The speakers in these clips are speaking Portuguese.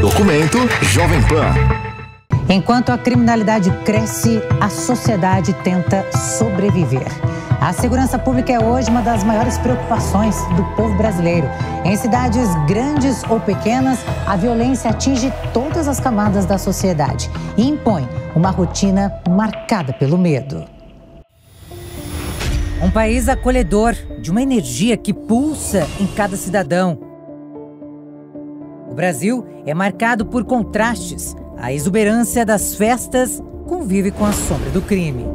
Documento Jovem Pan. Enquanto a criminalidade cresce, a sociedade tenta sobreviver. A segurança pública é hoje uma das maiores preocupações do povo brasileiro. Em cidades grandes ou pequenas, a violência atinge todas as camadas da sociedade e impõe uma rotina marcada pelo medo. Um país acolhedor, de uma energia que pulsa em cada cidadão. O Brasil é marcado por contrastes. A exuberância das festas convive com a sombra do crime.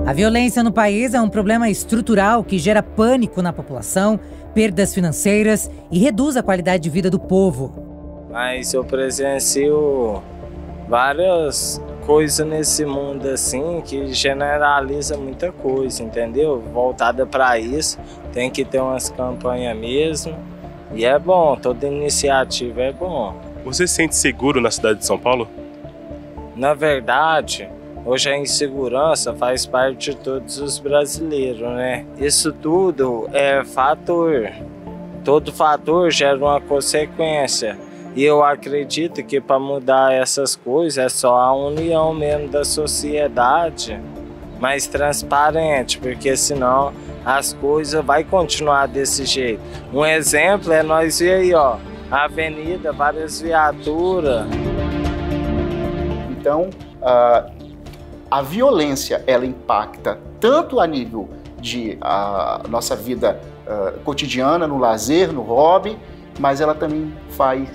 A violência no país é um problema estrutural que gera pânico na população, perdas financeiras e reduz a qualidade de vida do povo. Mas eu presencio várias coisas nesse mundo assim que generaliza muita coisa, entendeu? Voltada para isso, tem que ter umas campanhas mesmo. E é bom, toda iniciativa é bom. Você se sente seguro na cidade de São Paulo? Na verdade, hoje a insegurança faz parte de todos os brasileiros, né? Isso tudo é fator. Todo fator gera uma consequência. E eu acredito que para mudar essas coisas é só a união mesmo da sociedade mais transparente, porque senão as coisas vão continuar desse jeito. Um exemplo é nós ver aí, ó, a avenida, várias viaturas. Então, a violência, ela impacta tanto a nível de nossa vida cotidiana, no lazer, no hobby, mas ela também vai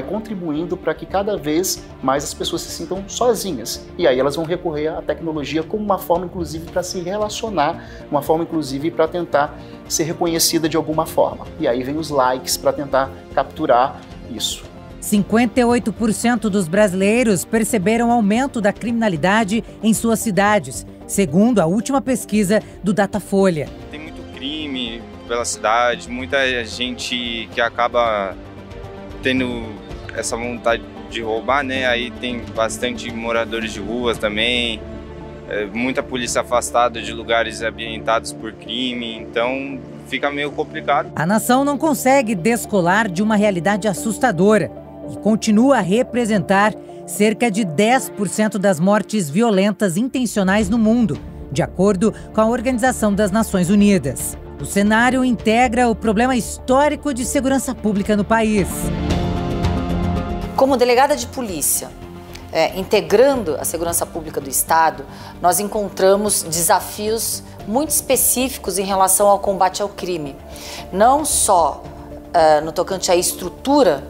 contribuindo para que cada vez mais as pessoas se sintam sozinhas. E aí elas vão recorrer à tecnologia como uma forma, inclusive, para se relacionar, uma forma, inclusive, para tentar ser reconhecida de alguma forma. E aí vem os likes para tentar capturar isso. 58% dos brasileiros perceberam aumento da criminalidade em suas cidades, segundo a última pesquisa do Datafolha. Tem muito crime pela cidade, muita gente que acaba tendo essa vontade de roubar, né? Aí tem bastante moradores de ruas também, muita polícia afastada de lugares ambientados por crime, então fica meio complicado. A nação não consegue descolar de uma realidade assustadora e continua a representar cerca de 10% das mortes violentas intencionais no mundo, de acordo com a Organização das Nações Unidas. O cenário integra o problema histórico de segurança pública no país. Como delegada de polícia, integrando a segurança pública do Estado, nós encontramos desafios muito específicos em relação ao combate ao crime. Não só no tocante à estrutura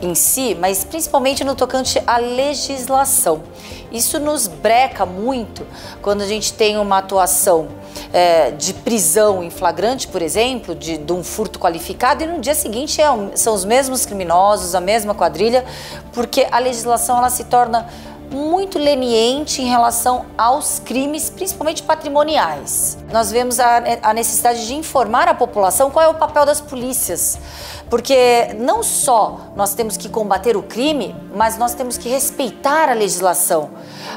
em si, mas principalmente no tocante à legislação. Isso nos breca muito quando a gente tem uma atuação de prisão em flagrante, por exemplo, de um furto qualificado, e no dia seguinte são os mesmos criminosos, a mesma quadrilha, porque a legislação ela se torna muito leniente em relação aos crimes, principalmente patrimoniais. Nós vemos a necessidade de informar a população qual é o papel das polícias, porque não só nós temos que combater o crime, mas nós temos que respeitar a legislação,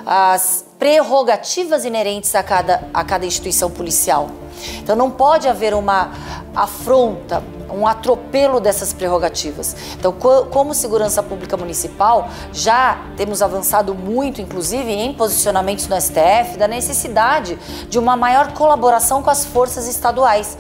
as prerrogativas inerentes a cada instituição policial. Então não pode haver uma afronta, um atropelo dessas prerrogativas. Então, como segurança pública municipal, já temos avançado muito, inclusive em posicionamentos no STF, da necessidade de uma maior colaboração com as forças estaduais.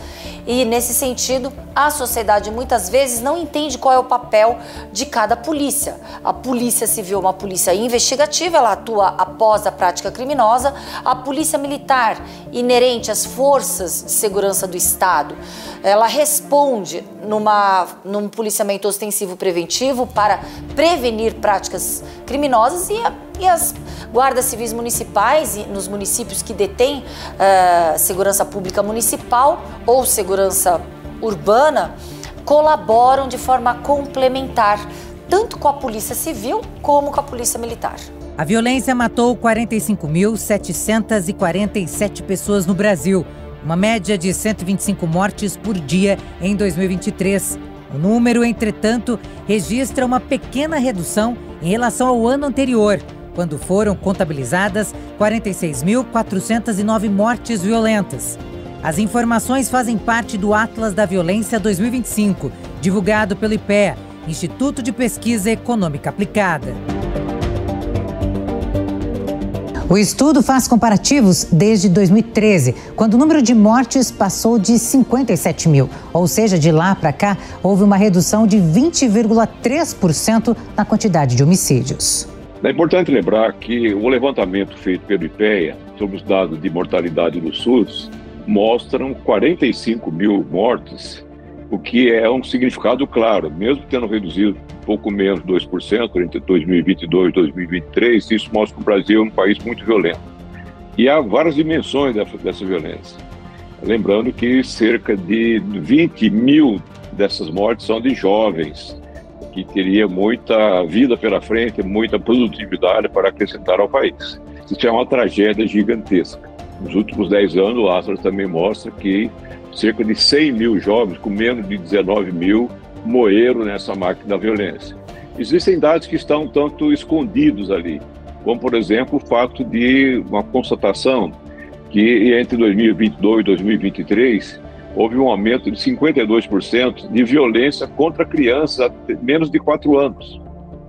E, nesse sentido, a sociedade muitas vezes não entende qual é o papel de cada polícia. A polícia civil é uma polícia investigativa, ela atua após a prática criminosa. A polícia militar, inerente às forças de segurança do Estado, ela responde num policiamento ostensivo preventivo para prevenir práticas criminosas, e as guardas civis municipais nos municípios que detêm segurança pública municipal ou segurança urbana colaboram de forma complementar, tanto com a polícia civil como com a polícia militar. A violência matou 45.747 pessoas no Brasil, uma média de 125 mortes por dia em 2023. O número, entretanto, registra uma pequena redução em relação ao ano anterior, quando foram contabilizadas 46.409 mortes violentas. As informações fazem parte do Atlas da Violência 2025, divulgado pelo IPEA, Instituto de Pesquisa Econômica Aplicada. O estudo faz comparativos desde 2013, quando o número de mortes passou de 57 mil. Ou seja, de lá para cá, houve uma redução de 20,3% na quantidade de homicídios. É importante lembrar que o levantamento feito pelo IPEA sobre os dados de mortalidade do SUS mostram 45 mil mortes, o que é um significado claro, mesmo tendo reduzido pouco menos 2% entre 2022 e 2023, isso mostra que o Brasil é um país muito violento. E há várias dimensões dessa violência. Lembrando que cerca de 20 mil dessas mortes são de jovens, que teria muita vida pela frente, muita produtividade para acrescentar ao país. Isso é uma tragédia gigantesca. Nos últimos 10 anos, o Atlas também mostra que cerca de 100 mil jovens, com menos de 19 mil, morreram nessa máquina da violência. Existem dados que estão um tanto escondidos ali, como, por exemplo, o fato de uma constatação que entre 2022 e 2023 houve um aumento de 52% de violência contra crianças até menos de 4 anos.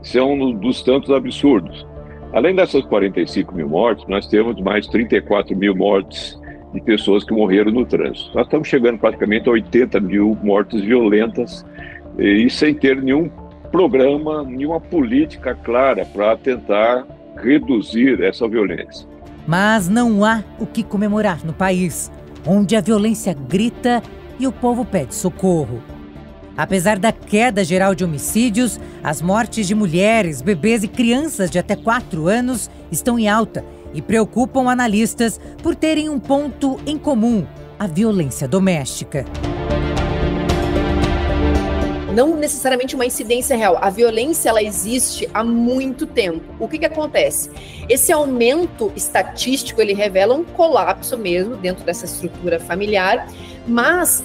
Isso é um dos tantos absurdos. Além dessas 45 mil mortes, nós temos mais 34 mil mortes de pessoas que morreram no trânsito. Nós estamos chegando praticamente a 80 mil mortes violentas e sem ter nenhum programa, nenhuma política clara para tentar reduzir essa violência. Mas não há o que comemorar no país, onde a violência grita e o povo pede socorro. Apesar da queda geral de homicídios, as mortes de mulheres, bebês e crianças de até 4 anos estão em alta e preocupam analistas por terem um ponto em comum: a violência doméstica. Não necessariamente uma incidência real. A violência, ela existe há muito tempo. O que acontece? Esse aumento estatístico, ele revela um colapso mesmo dentro dessa estrutura familiar, mas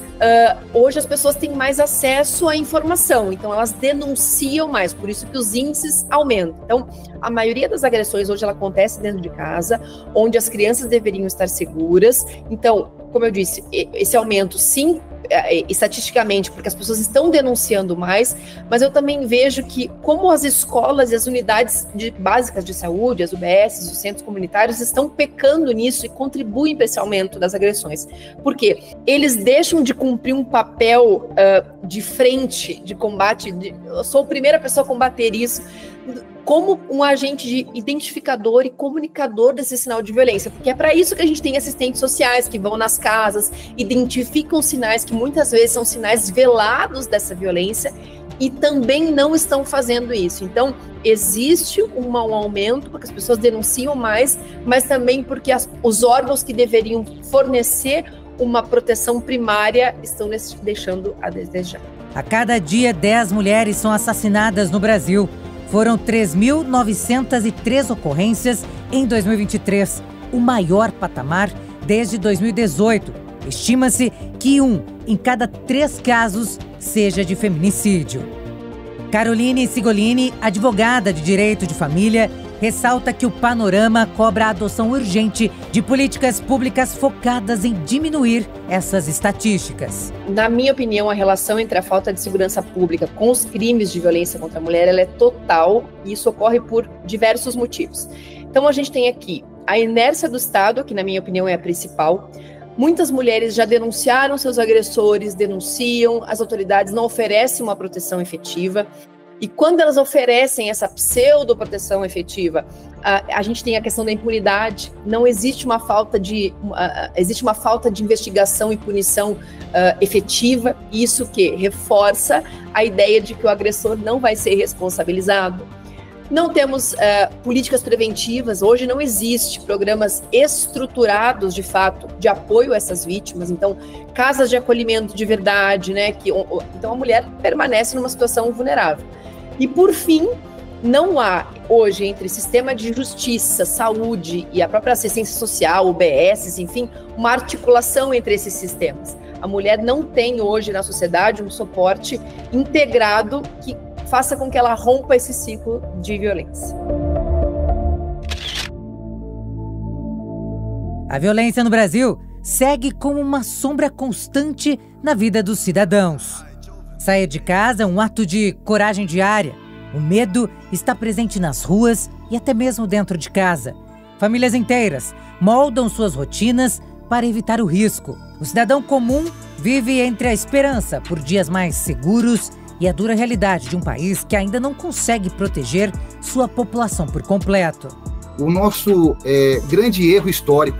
hoje as pessoas têm mais acesso à informação, então elas denunciam mais, por isso que os índices aumentam. Então, a maioria das agressões hoje ela acontece dentro de casa, onde as crianças deveriam estar seguras. Então, como eu disse, esse aumento, sim, estatisticamente, porque as pessoas estão denunciando mais, mas eu também vejo que como as escolas e as unidades básicas de saúde, as UBSs, os centros comunitários estão pecando nisso e contribuem para esse aumento das agressões. Por quê? Eles deixam de cumprir um papel de frente, de combate, eu sou a primeira pessoa a combater isso, como um agente de identificador e comunicador desse sinal de violência, porque é para isso que a gente tem assistentes sociais que vão nas casas, identificam sinais que muitas vezes são sinais velados dessa violência e também não estão fazendo isso. Então, existe um aumento porque as pessoas denunciam mais, mas também porque os órgãos que deveriam fornecer uma proteção primária estão deixando a desejar. A cada dia, 10 mulheres são assassinadas no Brasil. Foram 3.903 ocorrências em 2023, o maior patamar desde 2018. Estima-se que 1 em cada 3 casos seja de feminicídio. Caroline Sigolini, advogada de direito de família, ressalta que o panorama cobra a adoção urgente de políticas públicas focadas em diminuir essas estatísticas. Na minha opinião, a relação entre a falta de segurança pública com os crimes de violência contra a mulher ela é total e isso ocorre por diversos motivos. Então a gente tem aqui a inércia do Estado, que na minha opinião é a principal. Muitas mulheres já denunciaram seus agressores, denunciam, as autoridades não oferecem uma proteção efetiva. E quando elas oferecem essa pseudo-proteção efetiva, a gente tem a questão da impunidade. Não existe uma falta de, existe uma falta de investigação e punição efetiva. Isso que reforça a ideia de que o agressor não vai ser responsabilizado. Não temos políticas preventivas, hoje não existe programas estruturados, de fato, de apoio a essas vítimas. Então, casas de acolhimento de verdade, né? Então, a mulher permanece numa situação vulnerável. E, por fim, não há hoje entre sistema de justiça, saúde e a própria assistência social, UBS, enfim, uma articulação entre esses sistemas. A mulher não tem hoje na sociedade um suporte integrado que faça com que ela rompa esse ciclo de violência. A violência no Brasil segue como uma sombra constante na vida dos cidadãos. Sair de casa é um ato de coragem diária. O medo está presente nas ruas e até mesmo dentro de casa. Famílias inteiras moldam suas rotinas para evitar o risco. O cidadão comum vive entre a esperança por dias mais seguros e a dura realidade de um país que ainda não consegue proteger sua população por completo. O nosso grande erro histórico,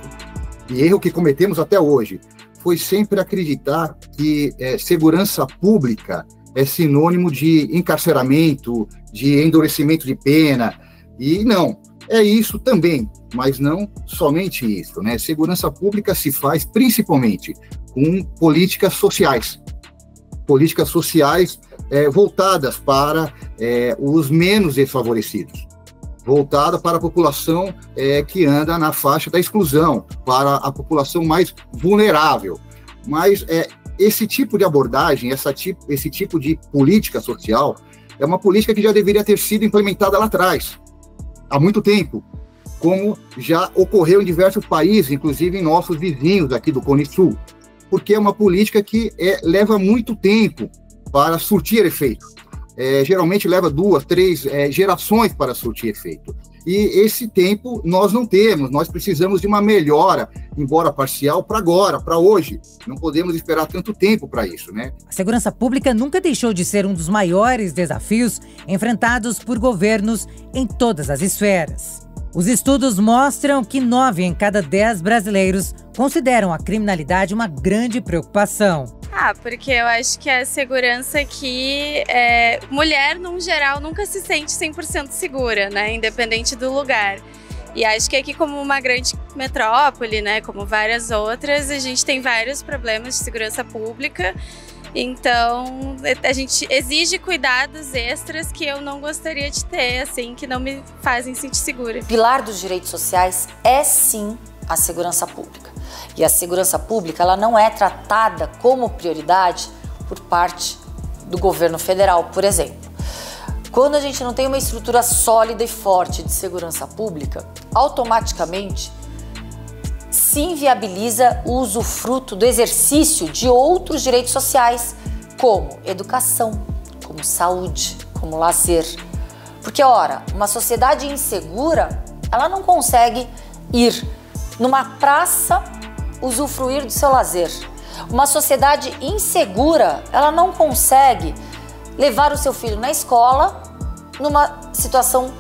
e erro que cometemos até hoje, foi sempre acreditar que segurança pública é sinônimo de encarceramento, de endurecimento de pena. E não, é isso também, mas não somente isso, né? Segurança pública se faz principalmente com políticas sociais voltadas para os menos desfavorecidos, voltada para a população que anda na faixa da exclusão, para a população mais vulnerável. Mas esse tipo de abordagem, esse tipo de política social, é uma política que já deveria ter sido implementada lá atrás, há muito tempo, como já ocorreu em diversos países, inclusive em nossos vizinhos aqui do Cone Sul, porque é uma política que leva muito tempo para surtir efeito. Geralmente leva 2, 3 gerações para surtir efeito. E esse tempo nós não temos, nós precisamos de uma melhora, embora parcial, para agora, para hoje. Não podemos esperar tanto tempo para isso, né? A segurança pública nunca deixou de ser um dos maiores desafios enfrentados por governos em todas as esferas. Os estudos mostram que 9 em cada 10 brasileiros consideram a criminalidade uma grande preocupação. Porque eu acho que a segurança aqui, mulher, no geral, nunca se sente 100% segura, né? Independente do lugar. E acho que aqui, como uma grande metrópole, né? Como várias outras, a gente tem vários problemas de segurança pública. Então, a gente exige cuidados extras que eu não gostaria de ter, assim, que não me fazem sentir segura. O pilar dos direitos sociais é, sim, a segurança pública. E a segurança pública, ela não é tratada como prioridade por parte do governo federal, por exemplo. Quando a gente não tem uma estrutura sólida e forte de segurança pública, automaticamente se inviabiliza o usufruto do exercício de outros direitos sociais, como educação, como saúde, como lazer. Porque, ora, uma sociedade insegura, ela não consegue ir numa praça usufruir do seu lazer. Uma sociedade insegura, ela não consegue levar o seu filho na escola numa situação,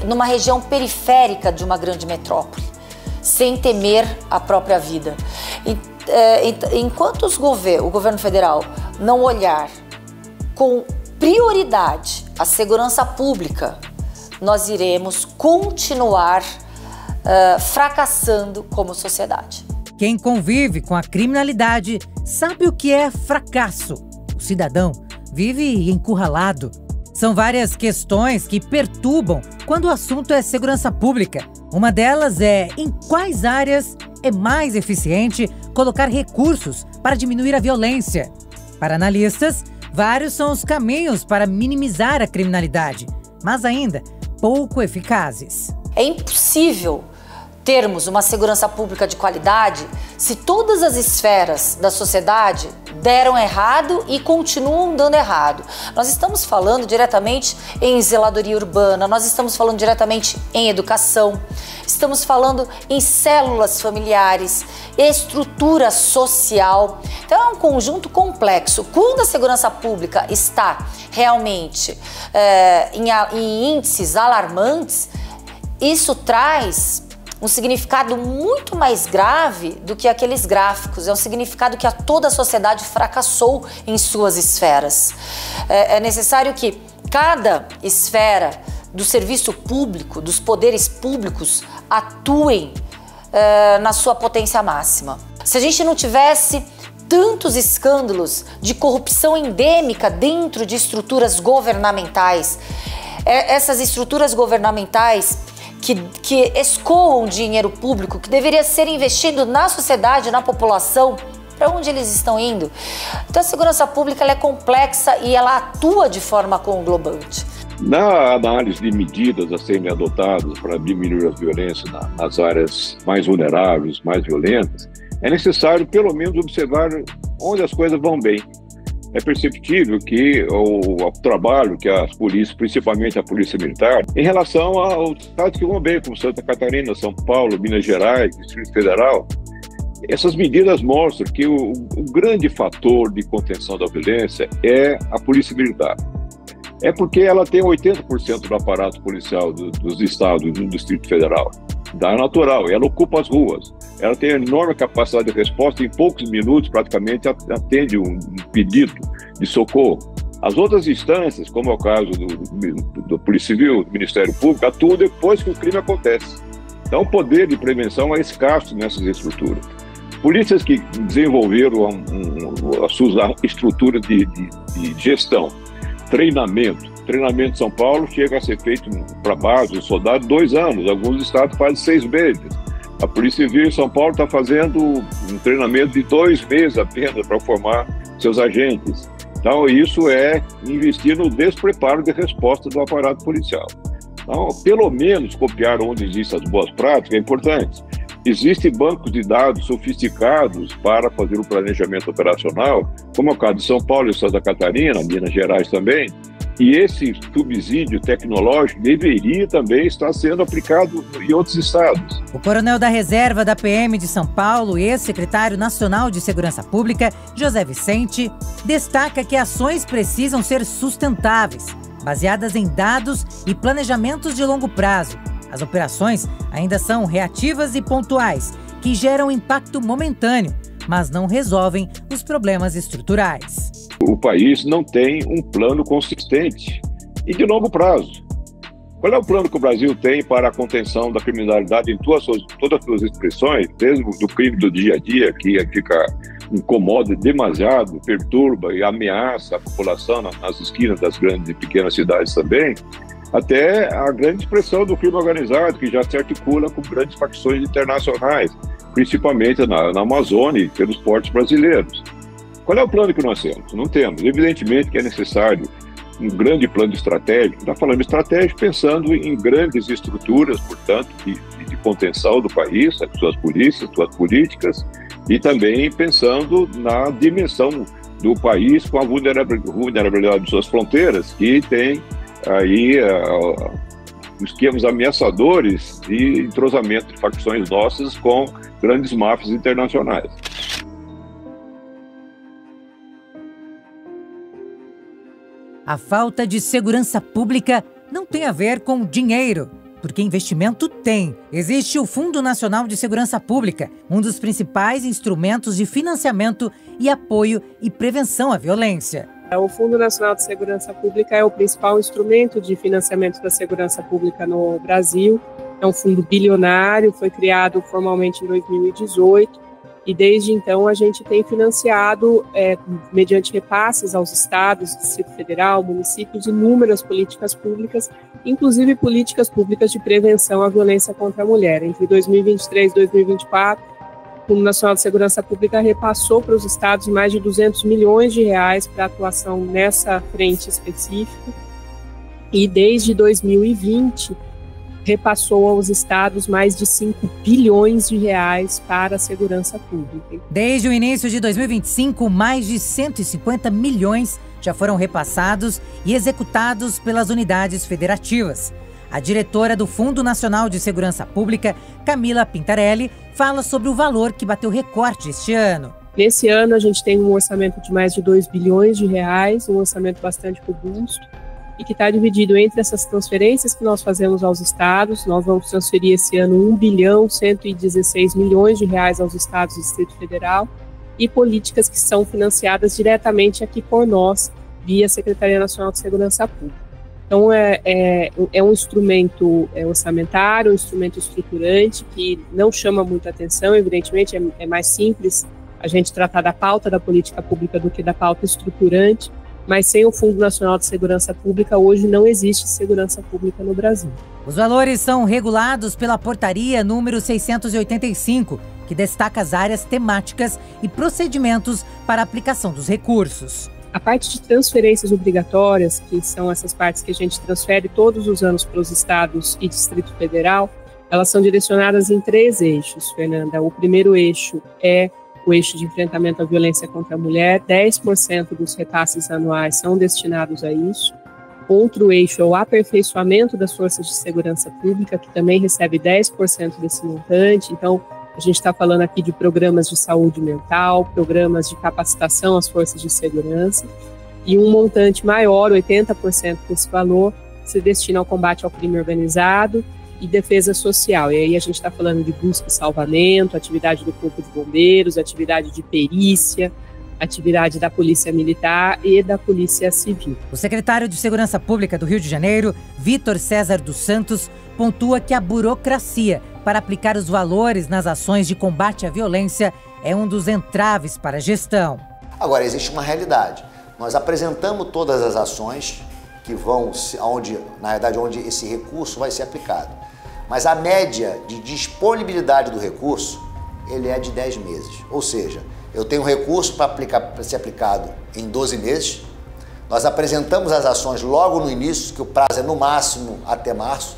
numa região periférica de uma grande metrópole, sem temer a própria vida. Enquanto o governo federal não olhar com prioridade a segurança pública, nós iremos continuar fracassando como sociedade. Quem convive com a criminalidade sabe o que é fracasso. O cidadão vive encurralado. São várias questões que perturbam quando o assunto é segurança pública. Uma delas é em quais áreas é mais eficiente colocar recursos para diminuir a violência. Para analistas, vários são os caminhos para minimizar a criminalidade, mas ainda pouco eficazes. É impossível termos uma segurança pública de qualidade se todas as esferas da sociedade deram errado e continuam dando errado. Nós estamos falando diretamente em zeladoria urbana, nós estamos falando diretamente em educação, estamos falando em células familiares, estrutura social. Então é um conjunto complexo. Quando a segurança pública está realmente em índices alarmantes, isso traz um significado muito mais grave do que aqueles gráficos. É um significado que toda a sociedade fracassou em suas esferas. É necessário que cada esfera do serviço público, dos poderes públicos, atuem na sua potência máxima. Se a gente não tivesse tantos escândalos de corrupção endêmica dentro de estruturas governamentais, essas estruturas governamentais que escoam dinheiro público que deveria ser investido na sociedade, na população, para onde eles estão indo. Então a segurança pública ela é complexa e ela atua de forma conglobante. Na análise de medidas a serem adotadas para diminuir a violência nas áreas mais vulneráveis, mais violentas, é necessário pelo menos observar onde as coisas vão bem. É perceptível que o trabalho que as polícias, principalmente a Polícia Militar, em relação aos estados que vão bem, como Santa Catarina, São Paulo, Minas Gerais, Distrito Federal, essas medidas mostram que o grande fator de contenção da violência é a Polícia Militar. É porque ela tem 80% do aparato policial dos estados e do Distrito Federal. É natural, ela ocupa as ruas, ela tem enorme capacidade de resposta, em poucos minutos praticamente atende um pedido de socorro. As outras instâncias, como é o caso do Polícia Civil, do Ministério Público, atuam depois que o crime acontece. Então o poder de prevenção é escasso nessas estruturas. Polícias que desenvolveram a sua estrutura de gestão, treinamento em São Paulo chega a ser feito para base do soldado 2 anos, alguns estados fazem 6 meses. A Polícia Civil em São Paulo está fazendo um treinamento de 2 meses apenas para formar seus agentes. Então isso é investir no despreparo de resposta do aparato policial. Então, pelo menos copiar onde existem as boas práticas é importante. Existem bancos de dados sofisticados para fazer o planejamento operacional, como é o caso de São Paulo e Santa Catarina, Minas Gerais também, e esse subsídio tecnológico deveria também estar sendo aplicado em outros estados. O coronel da reserva da PM de São Paulo, ex-secretário nacional de Segurança Pública, José Vicente, destaca que ações precisam ser sustentáveis, baseadas em dados e planejamentos de longo prazo. As operações ainda são reativas e pontuais, que geram impacto momentâneo, mas não resolvem os problemas estruturais. O país não tem um plano consistente e de longo prazo. Qual é o plano que o Brasil tem para a contenção da criminalidade em todas as suas expressões, desde do crime do dia a dia, que incomoda demasiado, perturba e ameaça a população nas esquinas das grandes e pequenas cidades também, até a grande expressão do crime organizado, que já se articula com grandes facções internacionais, principalmente na Amazônia e pelos portos brasileiros. Qual é o plano que nós temos? Não temos. Evidentemente que é necessário um grande plano estratégico. Está falando estratégico pensando em grandes estruturas, portanto, de contenção do país, suas polícias, suas políticas, e também pensando na dimensão do país com a vulnerabilidade de suas fronteiras, que tem aí esquemas ameaçadores de entrosamento de facções nossas com grandes máfias internacionais. A falta de segurança pública não tem a ver com dinheiro, porque investimento tem. Existe o Fundo Nacional de Segurança Pública, um dos principais instrumentos de financiamento e apoio e prevenção à violência. O Fundo Nacional de Segurança Pública é o principal instrumento de financiamento da segurança pública no Brasil. É um fundo bilionário, foi criado formalmente em 2018 e desde então a gente tem financiado, mediante repasses aos estados, Distrito Federal, municípios, inúmeras políticas públicas, inclusive políticas públicas de prevenção à violência contra a mulher. Entre 2023 e 2024, o Fundo Nacional de Segurança Pública repassou para os estados mais de 200 milhões de reais para atuação nessa frente específica. E desde 2020, repassou aos estados mais de 5 bilhões de reais para a segurança pública. Desde o início de 2025, mais de 150 milhões já foram repassados e executados pelas unidades federativas. A diretora do Fundo Nacional de Segurança Pública, Camila Pintarelli, fala sobre o valor que bateu recorde este ano. Nesse ano, a gente tem um orçamento de mais de 2 bilhões de reais, um orçamento bastante robusto, e que está dividido entre essas transferências que nós fazemos aos estados. Nós vamos transferir esse ano 1 bilhão 116 milhões de reais aos estados do Distrito Federal e políticas que são financiadas diretamente aqui por nós, via Secretaria Nacional de Segurança Pública. Então, é um instrumento orçamentário, um instrumento estruturante que não chama muita atenção, evidentemente, é mais simples a gente tratar da pauta da política pública do que da pauta estruturante, mas sem o Fundo Nacional de Segurança Pública, hoje não existe segurança pública no Brasil. Os valores são regulados pela portaria número 685, que destaca as áreas temáticas e procedimentos para a aplicação dos recursos. A parte de transferências obrigatórias, que são essas partes que a gente transfere todos os anos para os estados e Distrito Federal, elas são direcionadas em 3 eixos, Fernanda. O primeiro eixo é o eixo de enfrentamento à violência contra a mulher, 10% dos repasses anuais são destinados a isso. Outro eixo é o aperfeiçoamento das forças de segurança pública, que também recebe 10% desse montante. Então, a gente está falando aqui de programas de saúde mental, programas de capacitação às forças de segurança, e um montante maior, 80% desse valor, se destina ao combate ao crime organizado e defesa social. E aí a gente está falando de busca e salvamento, atividade do Corpo de Bombeiros, atividade de perícia, atividade da Polícia Militar e da Polícia Civil. O secretário de Segurança Pública do Rio de Janeiro, Vitor César dos Santos, pontua que a burocracia para aplicar os valores nas ações de combate à violência é um dos entraves para a gestão. Agora, existe uma realidade. Nós apresentamos todas as ações que vão, onde esse recurso vai ser aplicado. Mas a média de disponibilidade do recurso, ele é de 10 meses. Ou seja, eu tenho um recurso para ser aplicado em 12 meses. Nós apresentamos as ações logo no início, que o prazo é no máximo até março,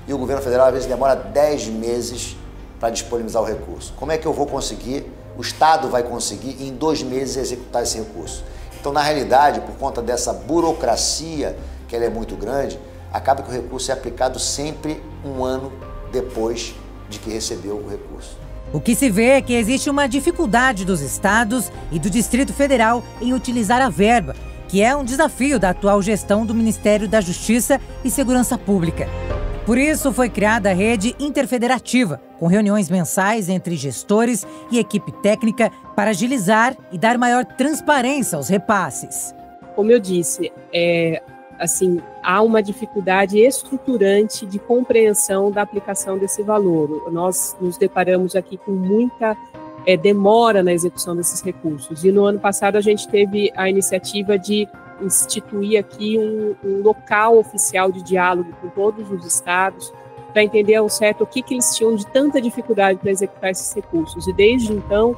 e o governo federal às vezes demora 10 meses para disponibilizar o recurso. Como é que eu vou conseguir, o Estado vai conseguir em 2 meses executar esse recurso? Então, na realidade, por conta dessa burocracia, que ela é muito grande, acaba que o recurso é aplicado sempre um ano depois de que recebeu o recurso. O que se vê é que existe uma dificuldade dos estados e do Distrito Federal em utilizar a verba, que é um desafio da atual gestão do Ministério da Justiça e Segurança Pública. Por isso, foi criada a rede interfederativa, com reuniões mensais entre gestores e equipe técnica para agilizar e dar maior transparência aos repasses. Como eu disse, há uma dificuldade estruturante de compreensão da aplicação desse valor. Nós nos deparamos aqui com muita demora na execução desses recursos. E no ano passado a gente teve a iniciativa de instituir aqui um local oficial de diálogo com todos os estados para entender ao certo o que eles tinham de tanta dificuldade para executar esses recursos. E desde então,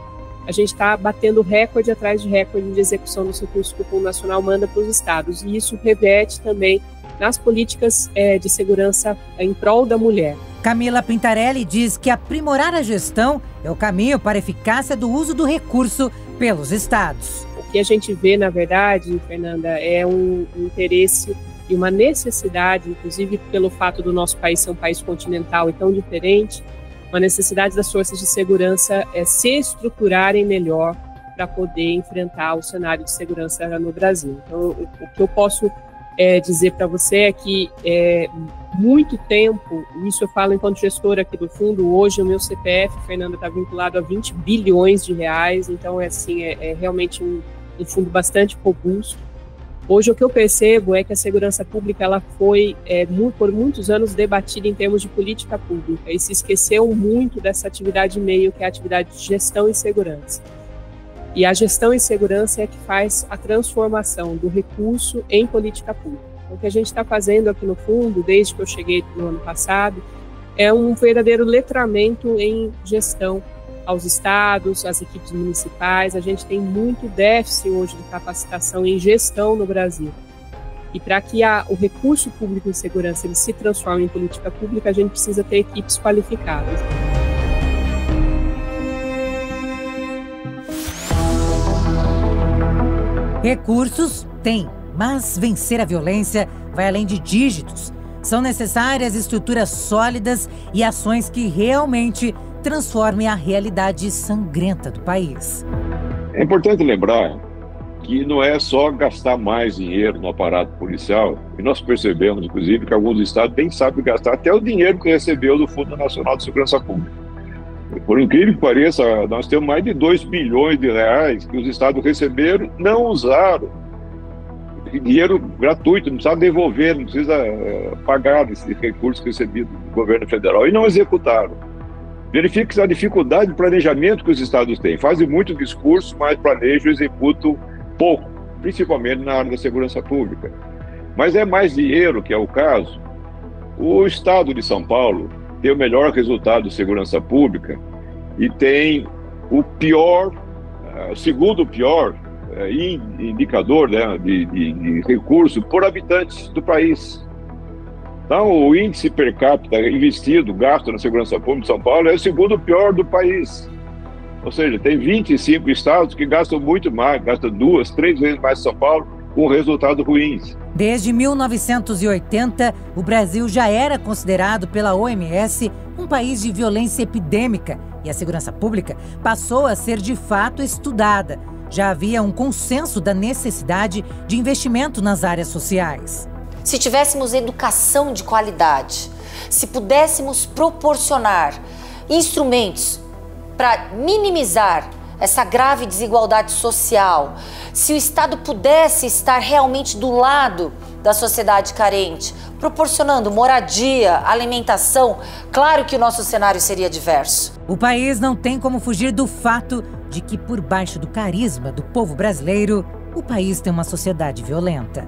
a gente está batendo recorde atrás de recorde de execução dos recursos que o Fundo Nacional manda para os estados. E isso reverte também nas políticas de segurança em prol da mulher. Camila Pintarelli diz que aprimorar a gestão é o caminho para a eficácia do uso do recurso pelos estados. O que a gente vê, na verdade, Fernanda, é um interesse e uma necessidade, inclusive pelo fato do nosso país ser um país continental e tão diferente, uma necessidade das forças de segurança se estruturarem melhor para poder enfrentar o cenário de segurança no Brasil. Então, o que eu posso dizer para você é que muito tempo, isso eu falo enquanto gestora aqui do fundo, hoje o meu CPF, Fernanda, está vinculado a 20 bilhões de reais, então é realmente um fundo bastante robusto. Hoje o que eu percebo é que a segurança pública ela foi por muitos anos debatida em termos de política pública e se esqueceu muito dessa atividade meio, que é a atividade de gestão e segurança. E a gestão e segurança é que faz a transformação do recurso em política pública. Então, o que a gente está fazendo aqui no fundo, desde que eu cheguei no ano passado, é um verdadeiro letramento em gestão aos estados, às equipes municipais. A gente tem muito déficit hoje de capacitação em gestão no Brasil. E para que o recurso público em segurança ele se transforme em política pública, a gente precisa ter equipes qualificadas. Recursos tem, mas vencer a violência vai além de dígitos. São necessárias estruturas sólidas e ações que realmente transformem a realidade sangrenta do país. É importante lembrar que não é só gastar mais dinheiro no aparato policial, e nós percebemos, inclusive, que alguns estados nem sabem gastar até o dinheiro que recebeu do Fundo Nacional de Segurança Pública. Por incrível que pareça, nós temos mais de 2 bilhões de reais que os estados receberam, não usaram. Dinheiro gratuito, não precisa devolver, não precisa pagar esse recurso recebido do governo federal, e não executaram. Verifique a dificuldade de planejamento que os estados têm. Fazem muito discurso, mas planejam e executam pouco, principalmente na área da segurança pública. Mas é mais dinheiro, que é o caso. O estado de São Paulo tem o melhor resultado de segurança pública e tem o pior, o segundo pior indicador, né, de recurso por habitante do país. Então, o índice per capita investido, gasto na segurança pública de São Paulo é o segundo pior do país. Ou seja, tem 25 estados que gastam muito mais, gastam 2, 3 vezes mais que São Paulo, com resultados ruins. Desde 1980, o Brasil já era considerado pela OMS um país de violência epidêmica e a segurança pública passou a ser de fato estudada. Já havia um consenso da necessidade de investimento nas áreas sociais. Se tivéssemos educação de qualidade, se pudéssemos proporcionar instrumentos para minimizar essa grave desigualdade social, se o Estado pudesse estar realmente do lado da sociedade carente, proporcionando moradia, alimentação, claro que o nosso cenário seria diverso. O país não tem como fugir do fato de que, por baixo do carisma do povo brasileiro, o país tem uma sociedade violenta.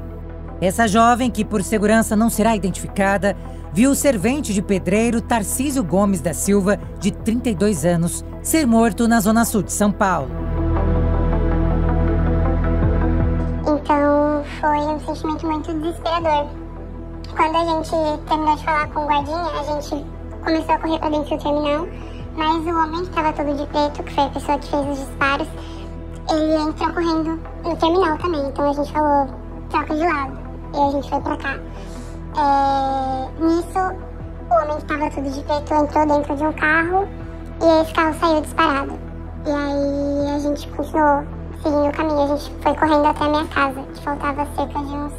Essa jovem, que por segurança não será identificada, viu o servente de pedreiro Tarcísio Gomes da Silva, de 32 anos, ser morto na zona sul de São Paulo. Então, foi um sentimento muito desesperador. Quando a gente terminou de falar com o guardinha, a gente começou a correr para dentro do terminal, mas o homem que estava todo de preto, que foi a pessoa que fez os disparos, ele entrou correndo no terminal também. Então a gente falou, troca de lado. E a gente foi pra cá. Nisso, o homem que estava tudo de preto entrou dentro de um carro e esse carro saiu disparado. E aí a gente continuou seguindo o caminho. A gente foi correndo até a minha casa, que faltava cerca de uns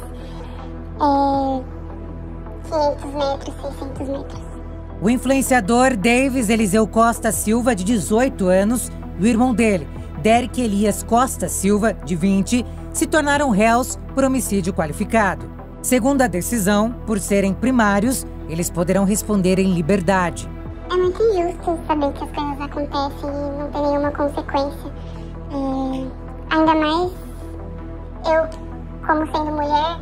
500 metros, 600 metros. O influenciador Davis Eliseu Costa Silva, de 18 anos, e o irmão dele, Derek Elias Costa Silva, de 20, se tornaram réus por homicídio qualificado. Segundo a decisão, por serem primários, eles poderão responder em liberdade. É muito injusto saber que as coisas acontecem e não tem nenhuma consequência. Ainda mais eu, como sendo mulher,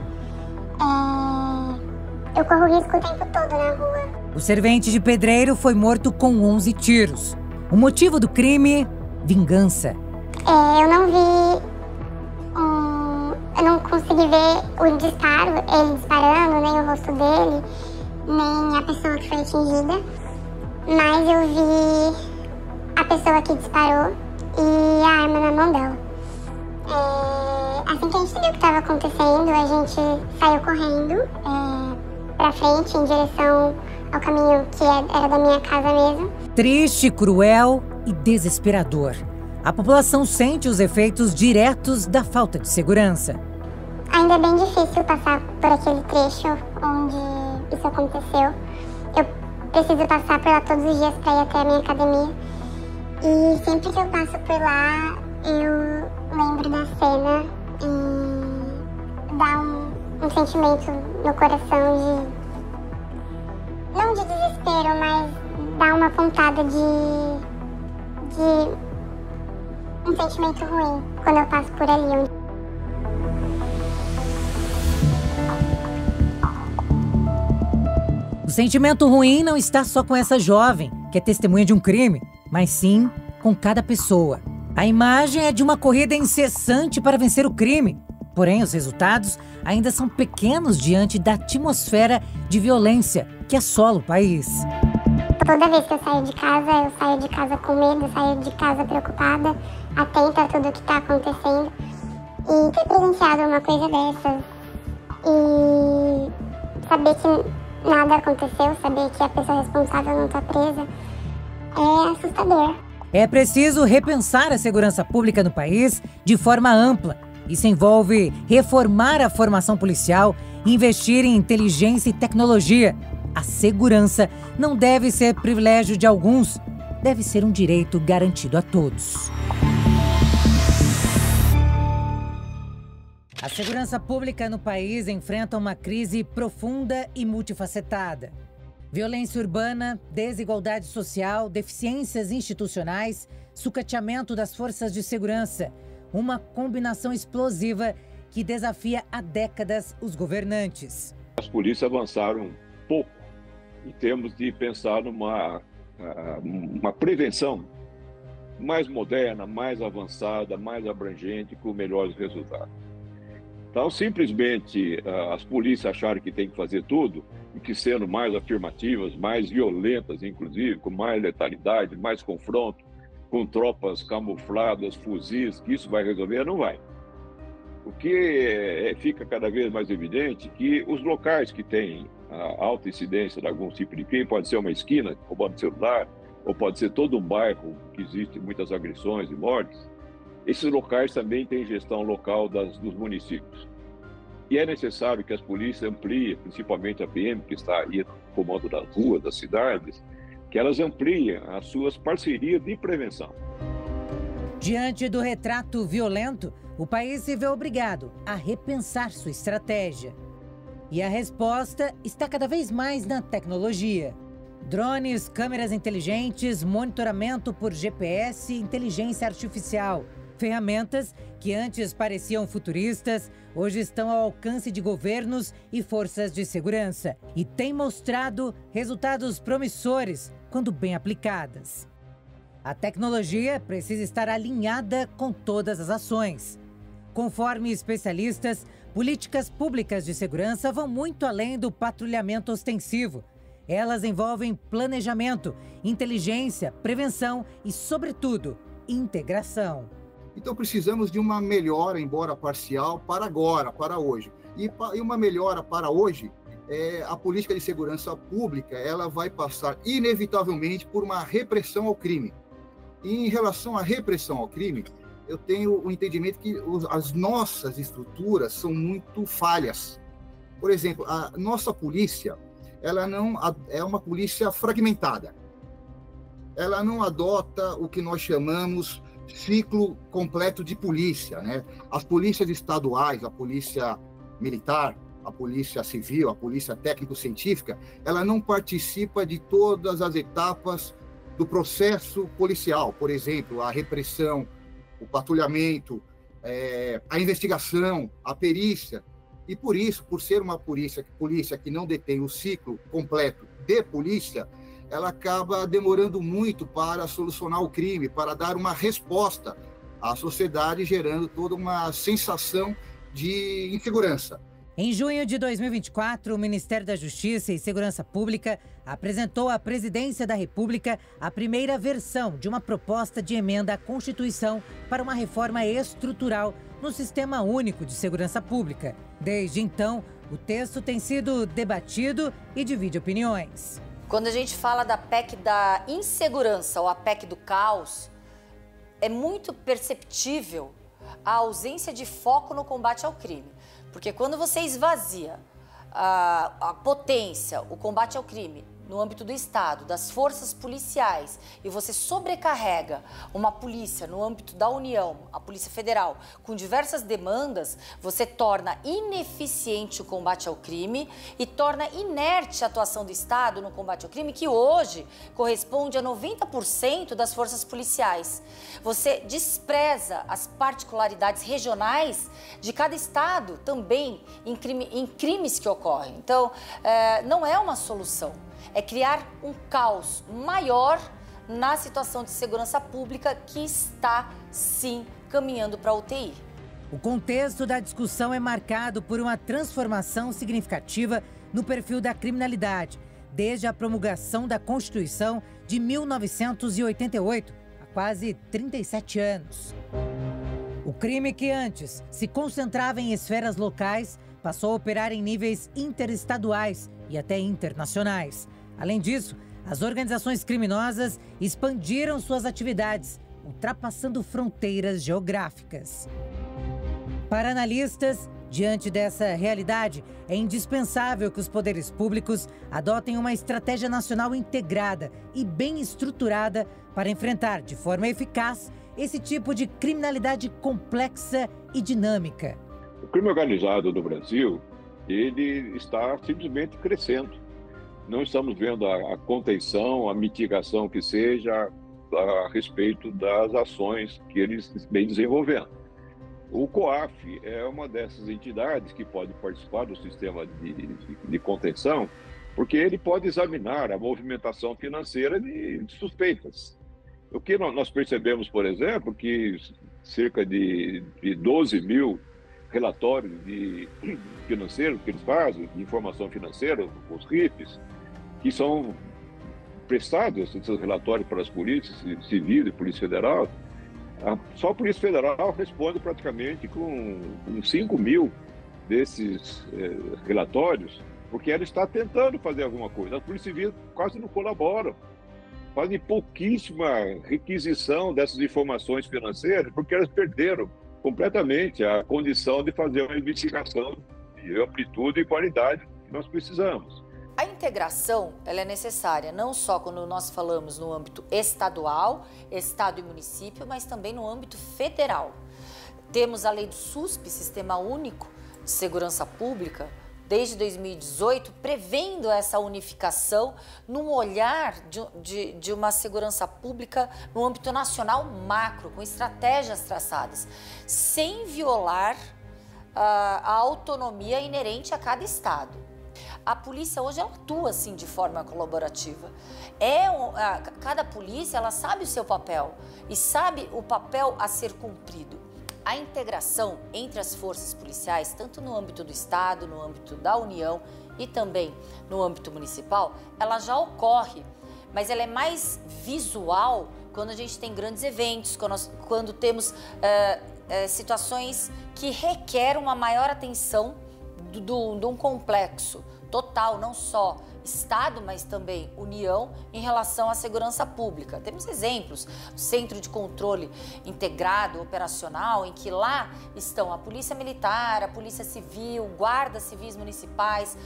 eu corro risco o tempo todo na rua. O servente de pedreiro foi morto com 11 tiros. O motivo do crime? Vingança. Eu não vi... eu não consegui ver o disparo, ele disparando, nem o rosto dele, nem a pessoa que foi atingida. Mas eu vi a pessoa que disparou e a arma na mão dela. Assim que a gente viu o que estava acontecendo, a gente saiu correndo pra frente, em direção ao caminho que era da minha casa mesmo. Triste, cruel e desesperador. A população sente os efeitos diretos da falta de segurança. Ainda é bem difícil passar por aquele trecho onde isso aconteceu. Eu preciso passar por lá todos os dias para ir até a minha academia. E sempre que eu passo por lá, eu lembro da cena e dá um sentimento no coração de... não de desespero, mas dá uma pontada de um sentimento ruim quando eu passo por ali. O sentimento ruim não está só com essa jovem, que é testemunha de um crime, mas sim com cada pessoa. A imagem é de uma corrida incessante para vencer o crime. Porém, os resultados ainda são pequenos diante da atmosfera de violência que assola o país. Toda vez que eu saio de casa com medo, saio de casa preocupada, atenta a tudo que está acontecendo. E ter presenciado uma coisa dessas e saber que nada aconteceu, saber que a pessoa responsável não está presa, é assustador. É preciso repensar a segurança pública no país de forma ampla. Isso envolve reformar a formação policial, investir em inteligência e tecnologia. A segurança não deve ser privilégio de alguns, deve ser um direito garantido a todos. A segurança pública no país enfrenta uma crise profunda e multifacetada. Violência urbana, desigualdade social, deficiências institucionais, sucateamento das forças de segurança. Uma combinação explosiva que desafia há décadas os governantes. As polícias avançaram pouco em termos de pensar numa prevenção mais moderna, mais avançada, mais abrangente, com melhores resultados. Então, simplesmente, as polícias acharem que tem que fazer tudo, e que sendo mais afirmativas, mais violentas, inclusive, com mais letalidade, mais confronto, com tropas camufladas, fuzis, que isso vai resolver, não vai. O que fica cada vez mais evidente é que os locais que têm a alta incidência de algum tipo de crime, pode ser uma esquina, roubando celular, ou pode ser todo um bairro que existe muitas agressões e mortes, esses locais também têm gestão local dos municípios. E é necessário que as polícias ampliem, principalmente a PM, que está aí no comando das ruas, das cidades, que elas ampliem as suas parcerias de prevenção. Diante do retrato violento, o país se vê obrigado a repensar sua estratégia. E a resposta está cada vez mais na tecnologia. Drones, câmeras inteligentes, monitoramento por GPS e inteligência artificial. Ferramentas que antes pareciam futuristas, hoje estão ao alcance de governos e forças de segurança e têm mostrado resultados promissores quando bem aplicadas. A tecnologia precisa estar alinhada com todas as ações. Conforme especialistas, políticas públicas de segurança vão muito além do patrulhamento ostensivo. Elas envolvem planejamento, inteligência, prevenção e, sobretudo, integração. Então precisamos de uma melhora, embora parcial, para agora, para hoje. E uma melhora para hoje, a política de segurança pública, ela vai passar inevitavelmente por uma repressão ao crime. E em relação à repressão ao crime, eu tenho o entendimento que as nossas estruturas são muito falhas. Por exemplo, a nossa polícia, ela não é uma polícia fragmentada. Ela não adota o que nós chamamos ciclo completo de polícia, né? As polícias estaduais, a polícia militar, a polícia civil, a polícia técnico-científica, ela não participa de todas as etapas do processo policial, por exemplo, a repressão, o patrulhamento, a investigação, a perícia. E por isso, por ser uma polícia que não detém o ciclo completo de polícia, ela acaba demorando muito para solucionar o crime, para dar uma resposta à sociedade, gerando toda uma sensação de insegurança. Em junho de 2024, o Ministério da Justiça e Segurança Pública apresentou à Presidência da República a primeira versão de uma proposta de emenda à Constituição para uma reforma estrutural no Sistema Único de Segurança Pública. Desde então, o texto tem sido debatido e divide opiniões. Quando a gente fala da PEC da insegurança ou a PEC do caos, é muito perceptível a ausência de foco no combate ao crime. Porque quando você esvazia a potência, o combate ao crime no âmbito do Estado, das forças policiais, e você sobrecarrega uma polícia no âmbito da União, a Polícia Federal, com diversas demandas, você torna ineficiente o combate ao crime e torna inerte a atuação do Estado no combate ao crime, que hoje corresponde a 90% das forças policiais. Você despreza as particularidades regionais de cada Estado também em crimes que ocorrem. Então, não é uma solução. É criar um caos maior na situação de segurança pública que está, sim, caminhando para a UTI. O contexto da discussão é marcado por uma transformação significativa no perfil da criminalidade, desde a promulgação da Constituição de 1988, há quase 37 anos. O crime que antes se concentrava em esferas locais passou a operar em níveis interestaduais e até internacionais. Além disso, as organizações criminosas expandiram suas atividades, ultrapassando fronteiras geográficas. Para analistas, diante dessa realidade, é indispensável que os poderes públicos adotem uma estratégia nacional integrada e bem estruturada para enfrentar de forma eficaz esse tipo de criminalidade complexa e dinâmica. O crime organizado no Brasil, ele está simplesmente crescendo. Não estamos vendo a contenção, a mitigação que seja a respeito das ações que eles vêm desenvolvendo. O COAF é uma dessas entidades que pode participar do sistema de contenção, porque ele pode examinar a movimentação financeira de suspeitas. O que nós percebemos, por exemplo, que cerca de 12 mil relatórios financeiros que eles fazem, de informação financeira, os RIFs, que são prestados, esses relatórios para as polícias civis e Polícia Federal, só a Polícia Federal responde praticamente com 5 mil desses relatórios, porque ela está tentando fazer alguma coisa. As polícias civis quase não colaboram, fazem pouquíssima requisição dessas informações financeiras, porque elas perderam completamente a condição de fazer uma investigação de amplitude e qualidade que nós precisamos. A integração, ela é necessária não só quando nós falamos no âmbito estadual, estado e município, mas também no âmbito federal. Temos a lei do SUSP, Sistema Único de Segurança Pública, desde 2018, prevendo essa unificação num olhar de uma segurança pública no âmbito nacional macro, com estratégias traçadas, sem violar a autonomia inerente a cada estado. A polícia hoje ela atua assim de forma colaborativa. Cada polícia ela sabe o seu papel e sabe o papel a ser cumprido. A integração entre as forças policiais, tanto no âmbito do Estado, no âmbito da União e também no âmbito municipal, ela já ocorre, mas ela é mais visual quando a gente tem grandes eventos, quando temos situações que requerem uma maior atenção de um complexo total, não só Estado, mas também União, em relação à segurança pública. Temos exemplos, o Centro de Controle Integrado Operacional, em que lá estão a Polícia Militar, a Polícia Civil, Guardas Civis Municipais,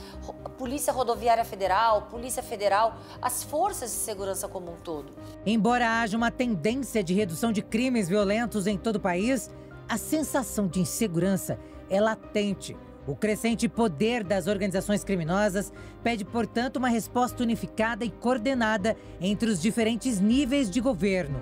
Polícia Rodoviária Federal, Polícia Federal, as forças de segurança como um todo. Embora haja uma tendência de redução de crimes violentos em todo o país, a sensação de insegurança é latente. O crescente poder das organizações criminosas pede, portanto, uma resposta unificada e coordenada entre os diferentes níveis de governo.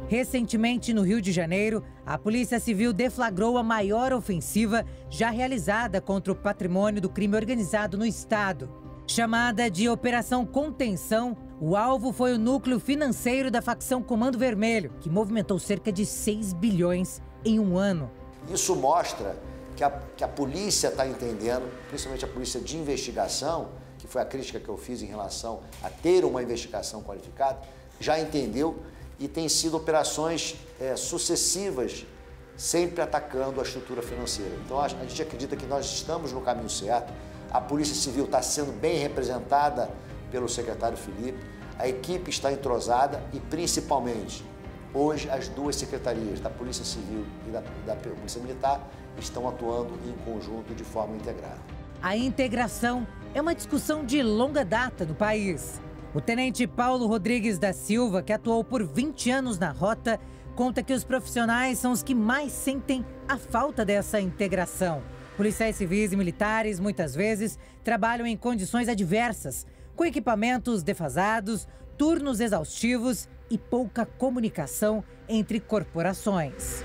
Recentemente, no Rio de Janeiro, a Polícia Civil deflagrou a maior ofensiva já realizada contra o patrimônio do crime organizado no estado. Chamada de Operação Contenção, o alvo foi o núcleo financeiro da facção Comando Vermelho, que movimentou cerca de 6 bilhões em um ano. Isso mostra que a polícia está entendendo, principalmente a polícia de investigação, que foi a crítica que eu fiz em relação a ter uma investigação qualificada, já entendeu e tem sido operações sucessivas, sempre atacando a estrutura financeira. Então a gente acredita que nós estamos no caminho certo, a Polícia Civil está sendo bem representada pelo secretário Felipe, a equipe está entrosada e principalmente hoje as duas secretarias, da Polícia Civil e da Polícia Militar, estão atuando em conjunto de forma integrada. A integração é uma discussão de longa data no país. O tenente Paulo Rodrigues da Silva, que atuou por 20 anos na rota, conta que os profissionais são os que mais sentem a falta dessa integração. Policiais civis e militares, muitas vezes, trabalham em condições adversas, com equipamentos defasados, turnos exaustivos e pouca comunicação entre corporações.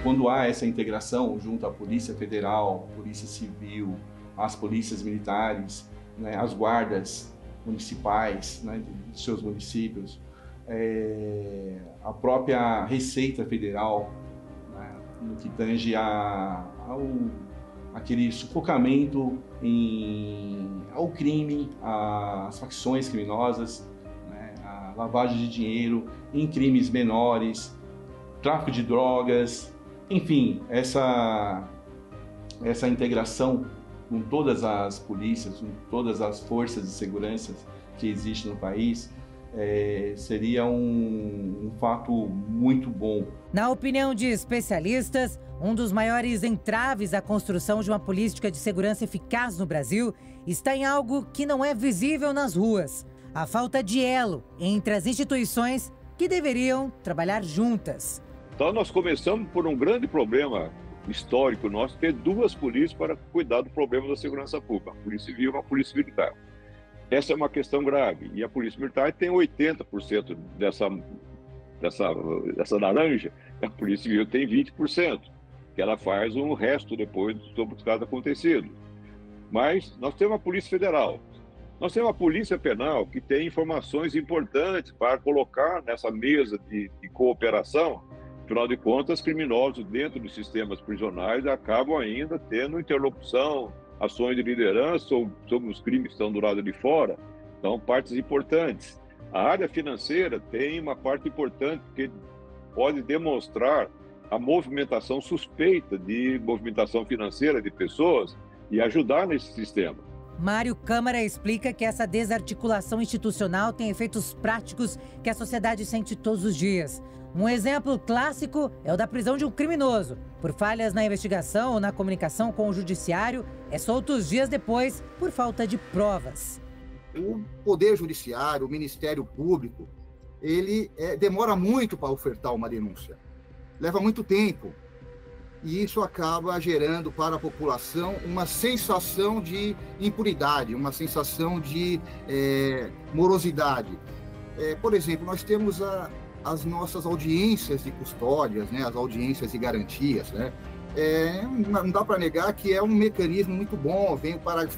Quando há essa integração junto à Polícia Federal, Polícia Civil, as polícias militares, né, as guardas municipais, né, de seus municípios, a própria Receita Federal, né, no que tange aquele sufocamento ao crime, às facções criminosas, né, a lavagem de dinheiro em crimes menores, tráfico de drogas, enfim, essa integração com todas as polícias, com todas as forças de segurança que existem no país, seria um fato muito bom. Na opinião de especialistas, um dos maiores entraves à construção de uma política de segurança eficaz no Brasil está em algo que não é visível nas ruas: a falta de elo entre as instituições que deveriam trabalhar juntas. Então nós começamos por um grande problema histórico nosso, ter duas polícias para cuidar do problema da segurança pública, a Polícia Civil e a Polícia Militar. Essa é uma questão grave, e a Polícia Militar tem 80% dessa laranja, a Polícia Civil tem 20%, que ela faz o resto depois sobre os casos acontecidos. Mas nós temos a Polícia Federal, Nós temos a Polícia Penal, que tem informações importantes para colocar nessa mesa de cooperação. Afinal de contas, criminosos dentro dos sistemas prisionais acabam ainda tendo interlocução, ações de liderança sobre os crimes que estão do lado de fora. Então, partes importantes. A área financeira tem uma parte importante, porque pode demonstrar a movimentação suspeita de movimentação financeira de pessoas e ajudar nesse sistema. Mário Câmara explica que essa desarticulação institucional tem efeitos práticos que a sociedade sente todos os dias. Um exemplo clássico é o da prisão de um criminoso. Por falhas na investigação ou na comunicação com o judiciário, é solto dias depois por falta de provas. O Poder Judiciário, o Ministério Público, ele demora muito para ofertar uma denúncia. Leva muito tempo. E isso acaba gerando para a população uma sensação de impunidade, uma sensação de morosidade. Por exemplo, nós temos as nossas audiências de custódias, né, as audiências de garantias, né? Não dá para negar que é um mecanismo muito bom, vem para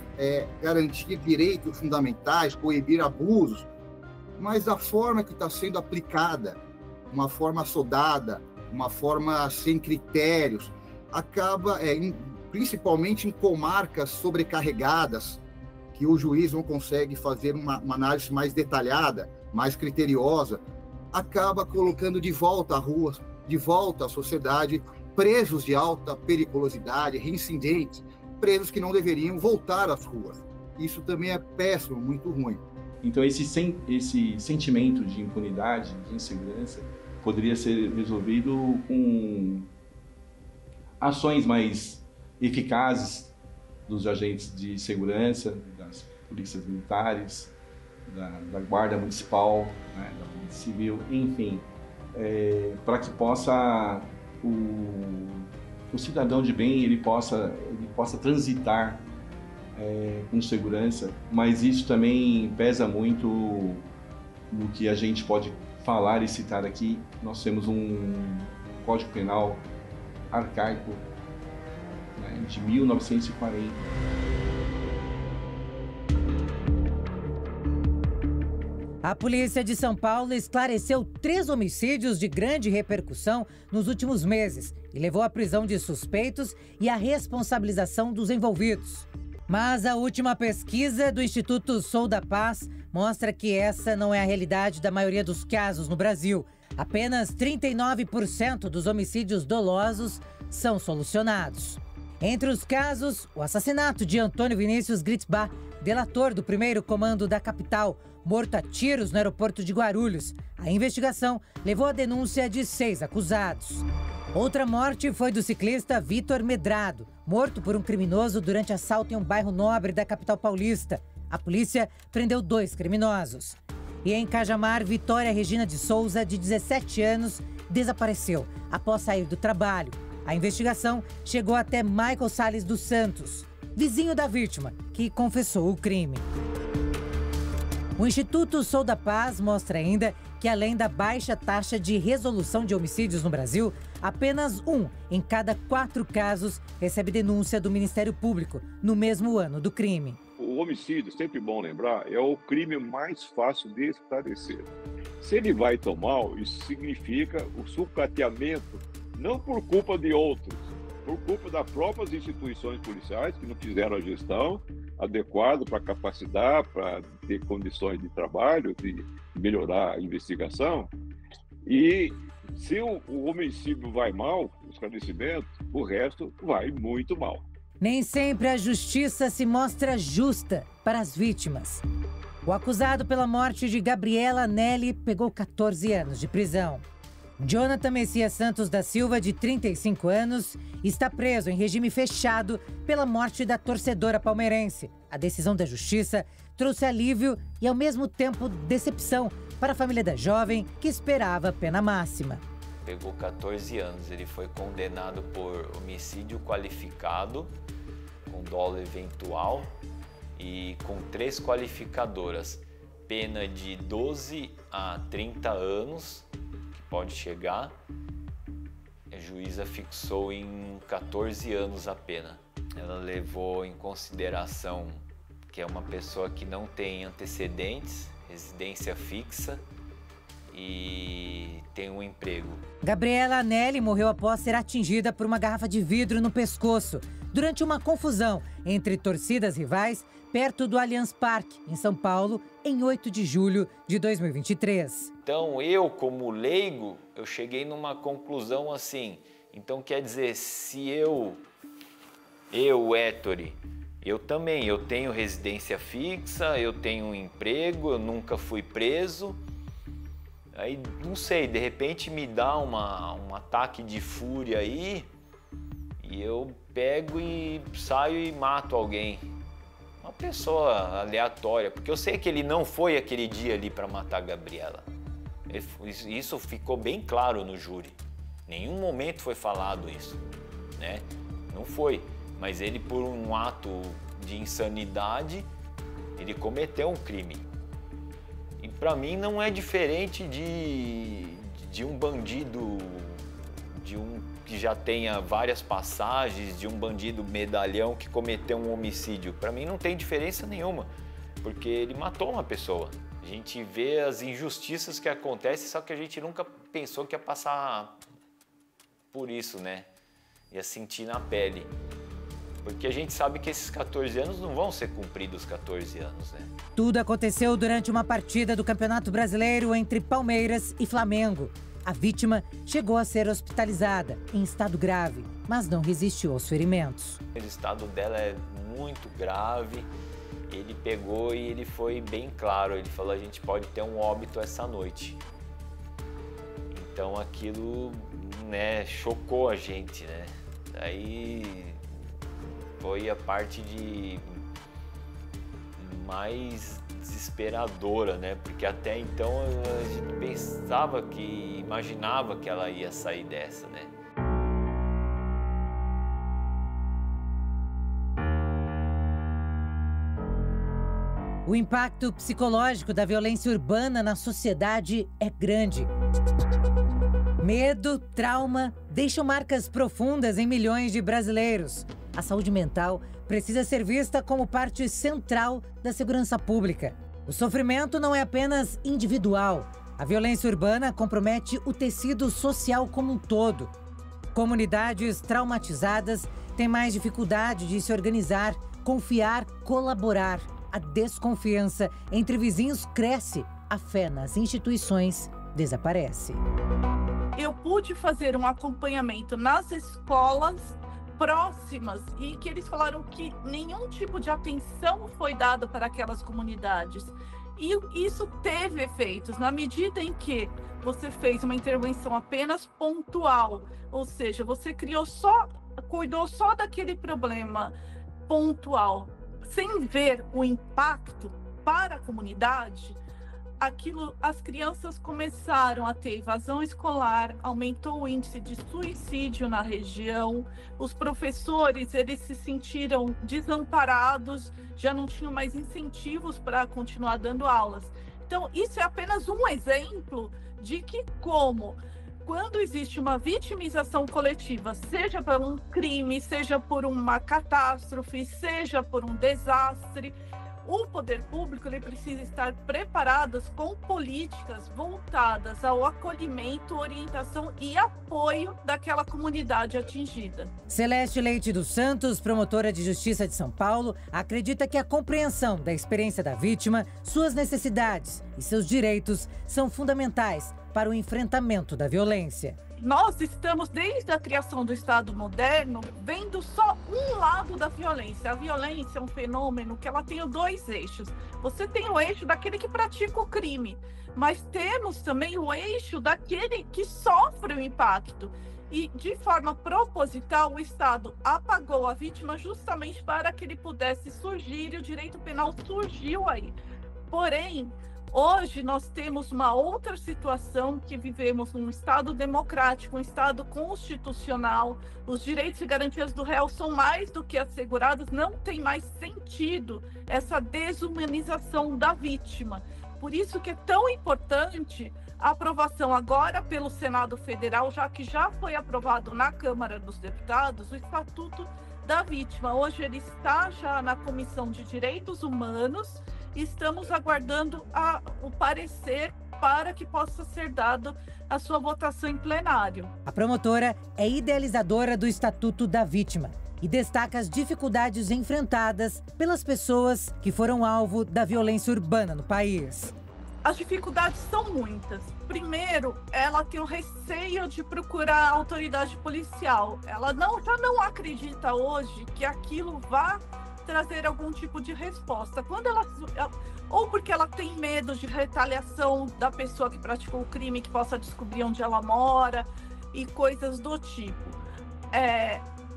garantir direitos fundamentais, coibir abusos, mas a forma que está sendo aplicada, uma forma assodada, uma forma sem critérios, acaba, principalmente em comarcas sobrecarregadas, que o juiz não consegue fazer uma análise mais detalhada, mais criteriosa, acaba colocando de volta à rua, de volta à sociedade, presos de alta periculosidade, reincidentes, presos que não deveriam voltar às ruas. Isso também é péssimo, muito ruim. Então esse sentimento de impunidade, de insegurança, poderia ser resolvido com ações mais eficazes dos agentes de segurança, das polícias militares, da Guarda Municipal, né, da Polícia Civil, enfim, para que possa o cidadão de bem ele possa transitar com segurança, mas isso também pesa muito no que a gente pode falar e citar aqui. Nós temos um Código Penal arcaico, né, de 1940. A polícia de São Paulo esclareceu 3 homicídios de grande repercussão nos últimos meses e levou à prisão de suspeitos e à responsabilização dos envolvidos. Mas a última pesquisa do Instituto Sou da Paz mostra que essa não é a realidade da maioria dos casos no Brasil. Apenas 39% dos homicídios dolosos são solucionados. Entre os casos, o assassinato de Antônio Vinícius Gritzbach, delator do 1º Comando da capital, morto a tiros no aeroporto de Guarulhos. A investigação levou à denúncia de 6 acusados. Outra morte foi do ciclista Vitor Medrado, morto por um criminoso durante assalto em um bairro nobre da capital paulista. A polícia prendeu 2 criminosos. E em Cajamar, Vitória Regina de Souza, de 17 anos, desapareceu após sair do trabalho. A investigação chegou até Michael Salles dos Santos, vizinho da vítima, que confessou o crime. O Instituto Sou da Paz mostra ainda que, além da baixa taxa de resolução de homicídios no Brasil, apenas 1 em cada 4 casos recebe denúncia do Ministério Público no mesmo ano do crime. O homicídio, sempre bom lembrar, é o crime mais fácil de esclarecer. Se ele vai tão mal, isso significa o sucateamento, não por culpa de outros, por culpa das próprias instituições policiais que não fizeram a gestão adequada para capacitar, para ter condições de trabalho, de melhorar a investigação. E se o homicídio vai mal, o esclarecimento, o resto vai muito mal. Nem sempre a justiça se mostra justa para as vítimas. O acusado pela morte de Gabriela Nelly pegou 14 anos de prisão. Jonathan Messias Santos da Silva, de 35 anos, está preso em regime fechado pela morte da torcedora palmeirense. A decisão da justiça trouxe alívio e, ao mesmo tempo, decepção para a família da jovem, que esperava pena máxima. Pegou 14 anos, ele foi condenado por homicídio qualificado, com dolo eventual e com 3 qualificadoras. Pena de 12 a 30 anos, que pode chegar. A juíza fixou em 14 anos a pena. Ela levou em consideração que é uma pessoa que não tem antecedentes, residência fixa e tem um emprego. Gabriela Anelli morreu após ser atingida por uma garrafa de vidro no pescoço durante uma confusão entre torcidas rivais perto do Allianz Parque, em São Paulo, em 8 de julho de 2023. Então eu, como leigo, eu cheguei numa conclusão assim. Então quer dizer, se eu, Ettore, eu tenho residência fixa, eu tenho um emprego, eu nunca fui preso. Aí, não sei, de repente me dá um ataque de fúria aí e eu pego e saio e mato alguém. Uma pessoa aleatória, porque eu sei que ele não foi aquele dia ali para matar a Gabriela. Isso ficou bem claro no júri. Nenhum momento foi falado isso, né? Não foi. Mas ele, por um ato de insanidade, ele cometeu um crime. E para mim não é diferente de um bandido, de um que já tenha várias passagens, de um bandido medalhão que cometeu um homicídio. Para mim não tem diferença nenhuma, porque ele matou uma pessoa. A gente vê as injustiças que acontecem, só que a gente nunca pensou que ia passar por isso, né? Ia sentir na pele. Porque a gente sabe que esses 14 anos não vão ser cumpridos 14 anos, né? Tudo aconteceu durante uma partida do Campeonato Brasileiro entre Palmeiras e Flamengo. A vítima chegou a ser hospitalizada em estado grave, mas não resistiu aos ferimentos. O estado dela é muito grave. Ele pegou e ele foi bem claro. Ele falou, a gente pode ter um óbito essa noite. Então aquilo, né, chocou a gente, né? Daí foi a parte mais desesperadora, né? Porque até então a gente imaginava que ela ia sair dessa, né? O impacto psicológico da violência urbana na sociedade é grande. Medo, trauma, deixam marcas profundas em milhões de brasileiros. A saúde mental precisa ser vista como parte central da segurança pública. O sofrimento não é apenas individual. A violência urbana compromete o tecido social como um todo. Comunidades traumatizadas têm mais dificuldade de se organizar, confiar, colaborar. A desconfiança entre vizinhos cresce, a fé nas instituições desaparece. Eu pude fazer um acompanhamento nas escolas próximas e que eles falaram que nenhum tipo de atenção foi dada para aquelas comunidades. E isso teve efeitos na medida em que você fez uma intervenção apenas pontual, ou seja, você cuidou só daquele problema pontual, sem ver o impacto para a comunidade. As crianças começaram a ter evasão escolar, aumentou o índice de suicídio na região, os professores eles se sentiram desamparados, já não tinham mais incentivos para continuar dando aulas. Então, isso é apenas um exemplo de que quando existe uma vitimização coletiva, seja por um crime, seja por uma catástrofe, seja por um desastre, o poder público ele precisa estar preparado com políticas voltadas ao acolhimento, orientação e apoio daquela comunidade atingida. Celeste Leite dos Santos, promotora de Justiça de São Paulo, acredita que a compreensão da experiência da vítima, suas necessidades e seus direitos são fundamentais para o enfrentamento da violência. Nós estamos, desde a criação do Estado moderno, vendo só um lado da violência. A violência é um fenômeno que ela tem dois eixos. Você tem o eixo daquele que pratica o crime, mas temos também o eixo daquele que sofre o impacto. E, de forma proposital, o Estado apagou a vítima justamente para que ele pudesse surgir, e o direito penal surgiu aí. Porém, hoje nós temos uma outra situação, que vivemos num Estado democrático, um Estado constitucional, os direitos e garantias do réu são mais do que assegurados, não tem mais sentido essa desumanização da vítima. Por isso que é tão importante a aprovação agora pelo Senado Federal, já que já foi aprovado na Câmara dos Deputados, o Estatuto da vítima. Hoje ele está já na Comissão de Direitos Humanos e estamos aguardando o parecer para que possa ser dado a sua votação em plenário. A promotora é idealizadora do Estatuto da Vítima e destaca as dificuldades enfrentadas pelas pessoas que foram alvo da violência urbana no país. As dificuldades são muitas. Primeiro, ela tem o receio de procurar a autoridade policial. Ela já não acredita hoje que aquilo vá trazer algum tipo de resposta. Ou porque ela tem medo de retaliação da pessoa que praticou o crime, que possa descobrir onde ela mora e coisas do tipo.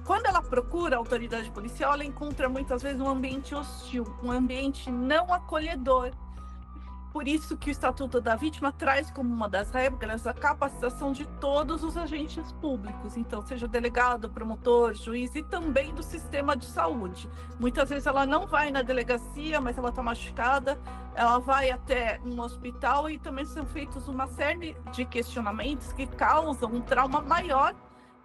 Quando ela procura a autoridade policial, ela encontra muitas vezes um ambiente hostil, um ambiente não acolhedor. Por isso que o Estatuto da Vítima traz como uma das regras a capacitação de todos os agentes públicos, então seja delegado, promotor, juiz e também do sistema de saúde. Muitas vezes ela não vai na delegacia, mas ela está machucada, ela vai até um hospital e também são feitos uma série de questionamentos que causam um trauma maior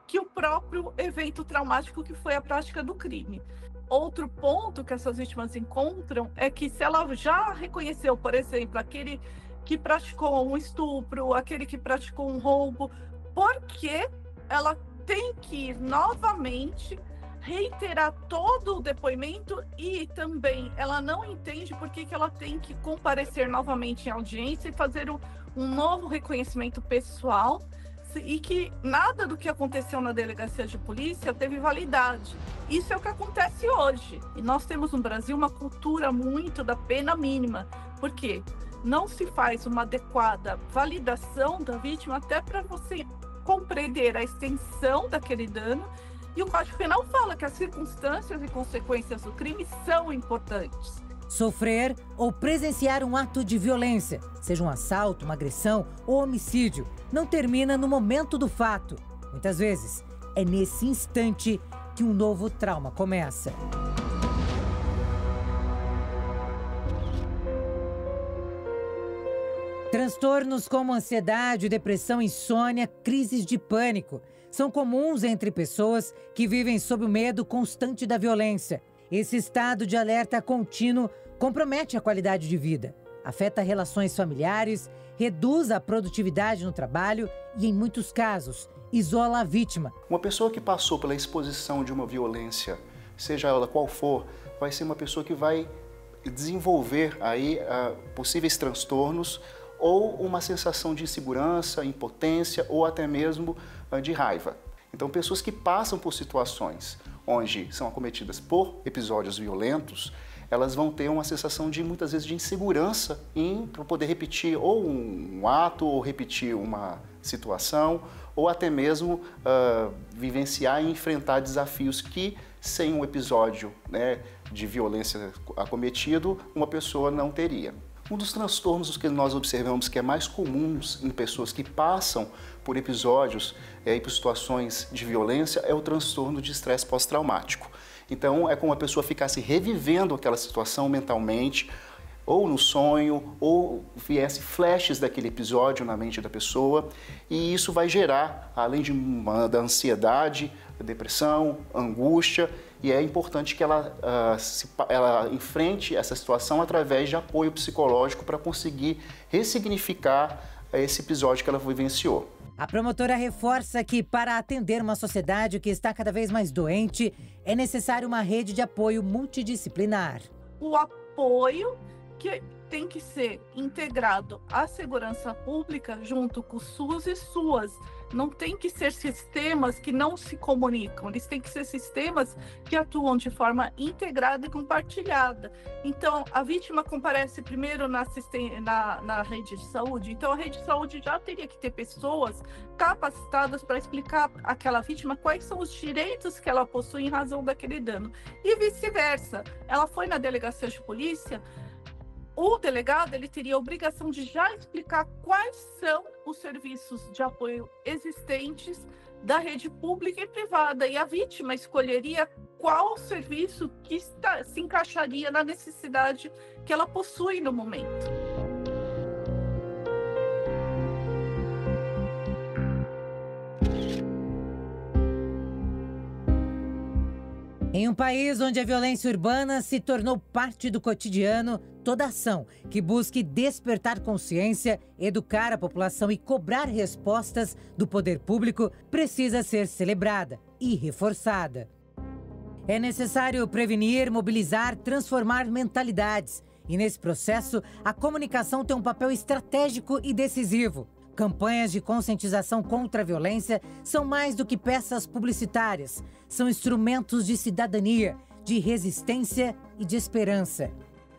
que o próprio evento traumático que foi a prática do crime. Outro ponto que essas vítimas encontram é que se ela já reconheceu, por exemplo, aquele que praticou um estupro, aquele que praticou um roubo, por que ela tem que ir novamente reiterar todo o depoimento e também ela não entende por que ela tem que comparecer novamente em audiência e fazer um novo reconhecimento pessoal e que nada do que aconteceu na delegacia de polícia teve validade. Isso é o que acontece hoje. E nós temos no Brasil uma cultura muito da pena mínima. Por quê? Não se faz uma adequada validação da vítima até para você compreender a extensão daquele dano. E o Código Penal fala que as circunstâncias e consequências do crime são importantes. Sofrer ou presenciar um ato de violência, seja um assalto, uma agressão ou homicídio, não termina no momento do fato. Muitas vezes, é nesse instante que um novo trauma começa. Transtornos como ansiedade, depressão, insônia, crises de pânico são comuns entre pessoas que vivem sob o medo constante da violência. Esse estado de alerta contínuo compromete a qualidade de vida, afeta relações familiares, reduz a produtividade no trabalho e, em muitos casos, isola a vítima. Uma pessoa que passou pela exposição de uma violência, seja ela qual for, vai ser uma pessoa que vai desenvolver aí possíveis transtornos ou uma sensação de insegurança, impotência ou até mesmo de raiva. Então, pessoas que passam por situações onde são acometidas por episódios violentos, elas vão ter uma sensação de, muitas vezes, de insegurança para poder repetir ou um ato, ou repetir uma situação, ou até mesmo vivenciar e enfrentar desafios que, sem um episódio, né, de violência acometido, uma pessoa não teria. Um dos transtornos que nós observamos que é mais comuns em pessoas que passam por episódios e por situações de violência é o transtorno de estresse pós-traumático. Então é como a pessoa ficasse revivendo aquela situação mentalmente, ou no sonho, ou viesse flashes daquele episódio na mente da pessoa, e isso vai gerar, além da ansiedade, depressão, angústia, e é importante que ela enfrente essa situação através de apoio psicológico para conseguir ressignificar esse episódio que ela vivenciou. A promotora reforça que, para atender uma sociedade que está cada vez mais doente, é necessário uma rede de apoio multidisciplinar. O apoio que tem que ser integrado à segurança pública junto com o SUS e SUAS. Não tem que ser sistemas que não se comunicam, eles têm que ser sistemas que atuam de forma integrada e compartilhada. Então, a vítima comparece primeiro na rede de saúde, então a rede de saúde já teria que ter pessoas capacitadas para explicar àquela vítima quais são os direitos que ela possui em razão daquele dano. E vice-versa, ela foi na delegacia de polícia, o delegado ele teria a obrigação de já explicar quais são os serviços de apoio existentes da rede pública e privada, e a vítima escolheria qual serviço que se encaixaria na necessidade que ela possui no momento. Em um país onde a violência urbana se tornou parte do cotidiano, toda ação que busque despertar consciência, educar a população e cobrar respostas do poder público precisa ser celebrada e reforçada. É necessário prevenir, mobilizar, transformar mentalidades. E nesse processo, a comunicação tem um papel estratégico e decisivo. Campanhas de conscientização contra a violência são mais do que peças publicitárias. São instrumentos de cidadania, de resistência e de esperança.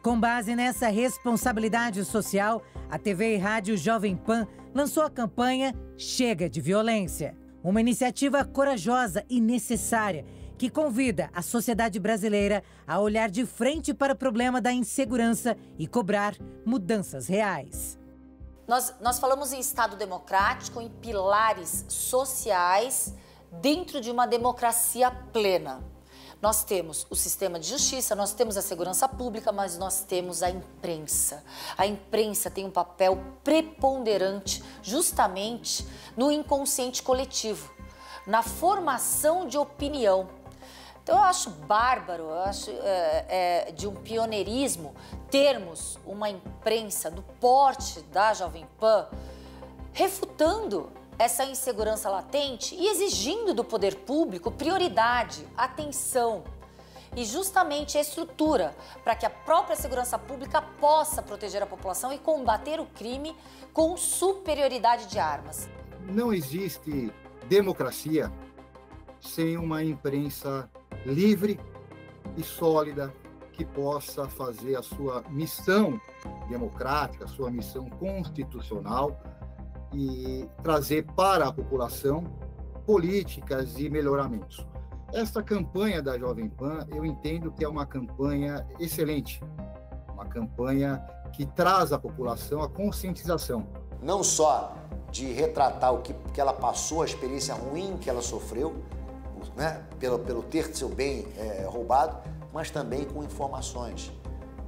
Com base nessa responsabilidade social, a TV e Rádio Jovem Pan lançou a campanha Chega de Violência. Uma iniciativa corajosa e necessária que convida a sociedade brasileira a olhar de frente para o problema da insegurança e cobrar mudanças reais. Nós falamos em Estado democrático, em pilares sociais dentro de uma democracia plena. Nós temos o sistema de justiça, nós temos a segurança pública, mas nós temos a imprensa. A imprensa tem um papel preponderante justamente no inconsciente coletivo, na formação de opinião. Então eu acho bárbaro, eu acho de um pioneirismo termos uma imprensa do porte da Jovem Pan refutando essa insegurança latente e exigindo do poder público prioridade, atenção e justamente a estrutura para que a própria segurança pública possa proteger a população e combater o crime com superioridade de armas. Não existe democracia sem uma imprensa livre e sólida que possa fazer a sua missão democrática, a sua missão constitucional e trazer para a população políticas e melhoramentos. Esta campanha da Jovem Pan, eu entendo que é uma campanha excelente, uma campanha que traz à população a conscientização. Não só de retratar o que ela passou, a experiência ruim que ela sofreu, né, pelo ter seu bem roubado, mas também com informações.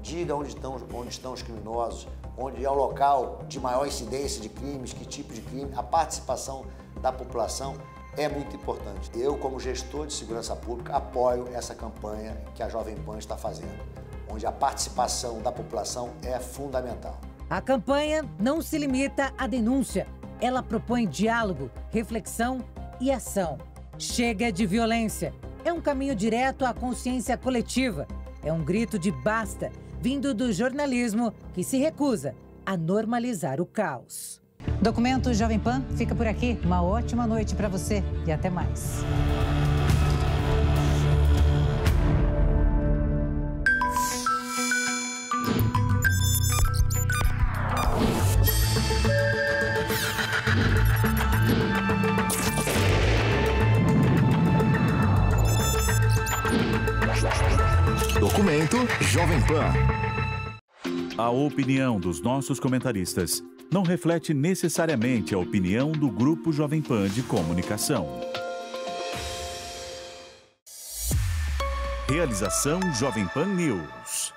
Diga onde estão os criminosos, onde é o local de maior incidência de crimes, que tipo de crime. A participação da população é muito importante. Eu, como gestor de segurança pública, apoio essa campanha que a Jovem Pan está fazendo, onde a participação da população é fundamental. A campanha não se limita à denúncia. Ela propõe diálogo, reflexão e ação. Chega de violência. É um caminho direto à consciência coletiva. É um grito de basta, vindo do jornalismo que se recusa a normalizar o caos. Documento Jovem Pan fica por aqui. Uma ótima noite para você e até mais. Documento Jovem Pan. A opinião dos nossos comentaristas não reflete necessariamente a opinião do Grupo Jovem Pan de Comunicação. Realização Jovem Pan News.